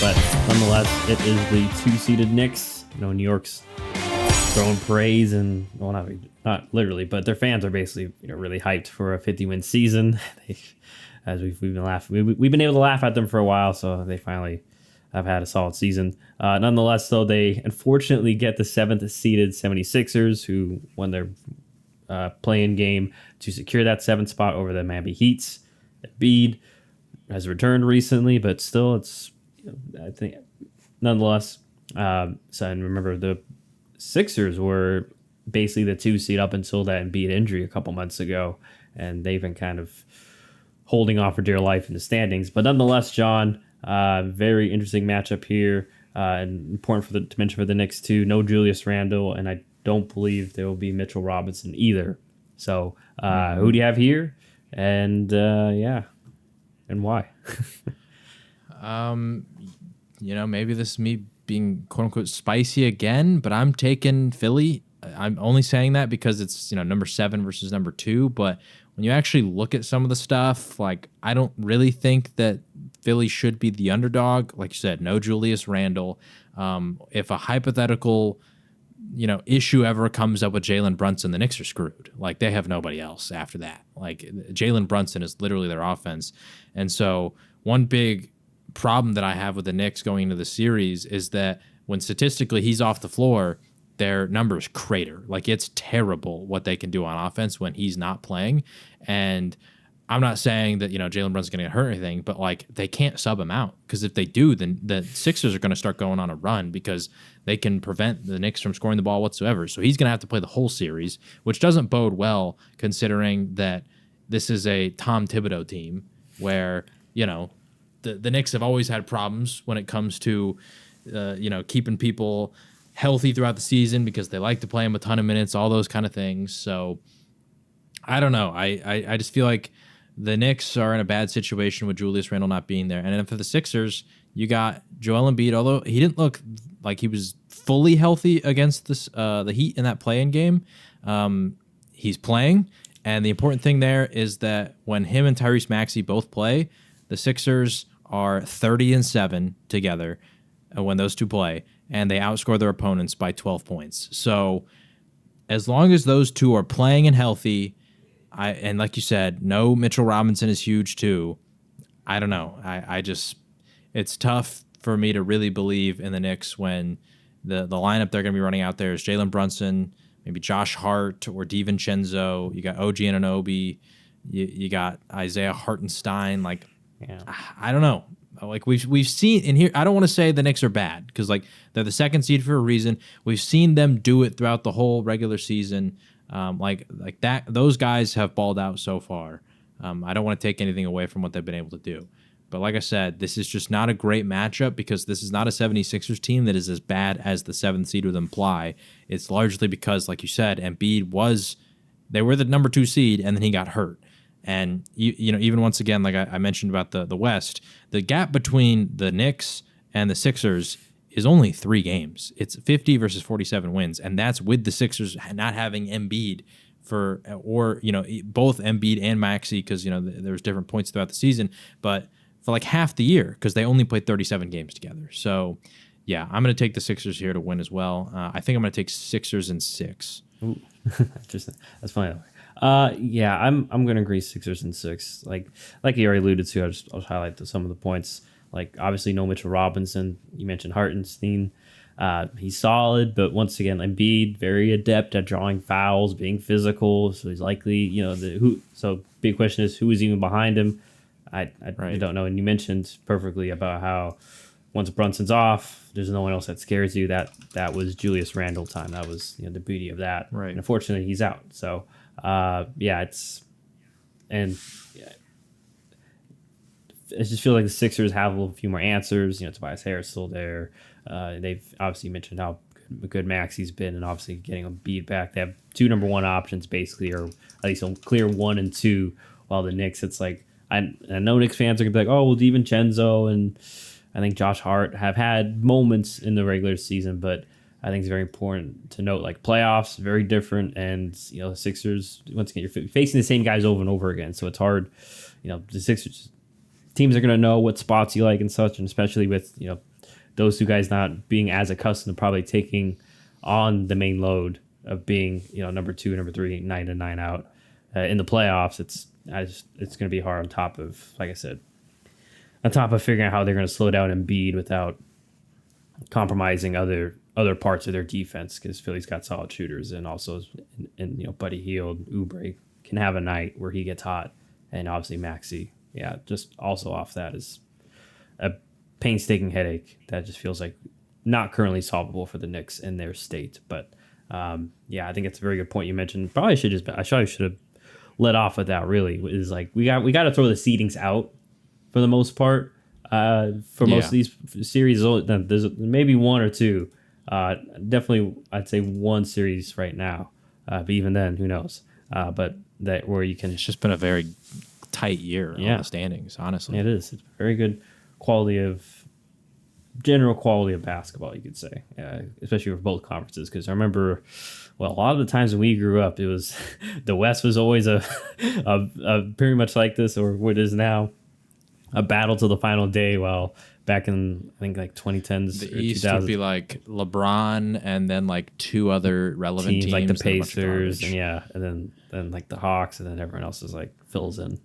But nonetheless, it is the two-seeded Knicks. New York's throwing praise and, well, not literally, but their fans are basically really hyped for a 50-win season. As we've been laughing, we've been able to laugh at them for a while, so they finally have had a solid season. Nonetheless, though, they unfortunately get the 7th-seeded 76ers, who won their play-in game to secure that 7th spot over the Miami Heats. Embiid has returned recently, but still, it's I think nonetheless. And remember, the Sixers were basically the 2 seed up until that Embiid injury a couple months ago, and they've been kind of holding on for dear life in the standings. But nonetheless, John, very interesting matchup here, and important to mention for the Knicks too. No Julius Randle, and I don't believe there will be Mitchell Robinson either. So, who do you have here? And and why? Maybe this is me being quote unquote spicy again, but I'm taking Philly. I'm only saying that because it's number 7 versus number 2. But when you actually look at some of the stuff, like, I don't really think that Philly should be the underdog. Like you said, no Julius Randle. If a hypothetical issue ever comes up with Jalen Brunson, the Knicks are screwed. Like, they have nobody else after that. Like, Jalen Brunson is literally their offense. And so one big problem that I have with the Knicks going into the series is that when statistically he's off the floor, their numbers crater. Like, it's terrible what they can do on offense when he's not playing. And I'm not saying that, Jalen Brunson's going to get hurt or anything, but, like, they can't sub him out, because if they do, then the Sixers are going to start going on a run because they can prevent the Knicks from scoring the ball whatsoever. So he's going to have to play the whole series, which doesn't bode well considering that this is a Tom Thibodeau team where, the Knicks have always had problems when it comes to, keeping people healthy throughout the season because they like to play them a ton of minutes, all those kind of things. So I don't know. I just feel like the Knicks are in a bad situation with Julius Randle not being there. And then for the Sixers, you got Joel Embiid, although he didn't look like he was fully healthy against the Heat in that play-in game. He's playing, and the important thing there is that when him and Tyrese Maxey both play, the Sixers are 30-7 together when those two play, and they outscore their opponents by 12 points. So as long as those two are playing and healthy, and like you said, no Mitchell Robinson is huge too. I don't know. It's tough for me to really believe in the Knicks when the lineup they're going to be running out there is Jalen Brunson, maybe Josh Hart or DiVincenzo. You got OG Anunoby. You got Isaiah Hartenstein. Like, yeah. I don't know. Like, we've seen in here. I don't want to say the Knicks are bad because, like, they're the 2nd seed for a reason. We've seen them do it throughout the whole regular season. Like that. Those guys have balled out so far. I don't want to take anything away from what they've been able to do. But like I said, this is just not a great matchup because this is not a 76ers team that is as bad as the 7th seed would imply. It's largely because, like you said, Embiid they were the number 2 seed, and then he got hurt. And, even once again, like I mentioned about the West, the gap between the Knicks and the Sixers is only 3 games. It's 50 versus 47 wins, and that's with the Sixers not having Embiid both Embiid and Maxey because, there's different points throughout the season, but for like half the year because they only played 37 games together. So, yeah, I'm going to take the Sixers here to win as well. I think I'm going to take Sixers in 6. Ooh, interesting. That's funny. Yeah, I'm going to agree Sixers in 6. Like you already alluded to, I'll highlight some of the points. Like, obviously, no Mitchell Robinson. You mentioned Hartenstein. He's solid, but once again, Embiid, very adept at drawing fouls, being physical. So he's likely, So big question is, who is even behind him? I don't know. And you mentioned perfectly about how once Brunson's off, there's no one else that scares you. That was Julius Randle time. That was the beauty of that. Right. And unfortunately, he's out. So I just feel like the Sixers have a few more answers. Tobias Harris still there. They've obviously mentioned how good Maxey's been, and obviously getting a beat back. They have 2 number 1 options basically, or at least a clear 1 and 2. While the Knicks, it's like I know Knicks fans are gonna be like, oh, well, DiVincenzo and I think Josh Hart have had moments in the regular season, but I think it's very important to note, like, playoffs, very different, and the Sixers, once again, you're facing the same guys over and over again, so it's hard. The Sixers teams are going to know what spots you like and such, and especially with those two guys not being as accustomed to probably taking on the main load of being number 2, number 3, night in, night out in the playoffs. It's going to be hard on top of, like I said, on top of figuring out how they're going to slow down Embiid without compromising other parts of their defense, because Philly's got solid shooters, and also Buddy Hield, Oubre can have a night where he gets hot, and obviously Maxey. Yeah, just also off that is a painstaking headache that just feels like not currently solvable for the Knicks in their state. But I think it's a very good point you mentioned. I should have let off with that. Really, is like we got to throw the seedings out for the most part. For most of these series, there's maybe one or two. Definitely, I'd say one series right now. But even then, who knows? But that where you can. It's just been a very tight year on the standings, honestly. It is. It's very good general quality of basketball, you could say, especially for both conferences. Because I remember, a lot of the times when we grew up, it was the West was always a pretty much like this, or what is now a battle to the final day. While back in, I think, like 2010s, the East would be like LeBron and then like two other relevant teams like the Pacers, and then like the Hawks, and then everyone else is like fills in.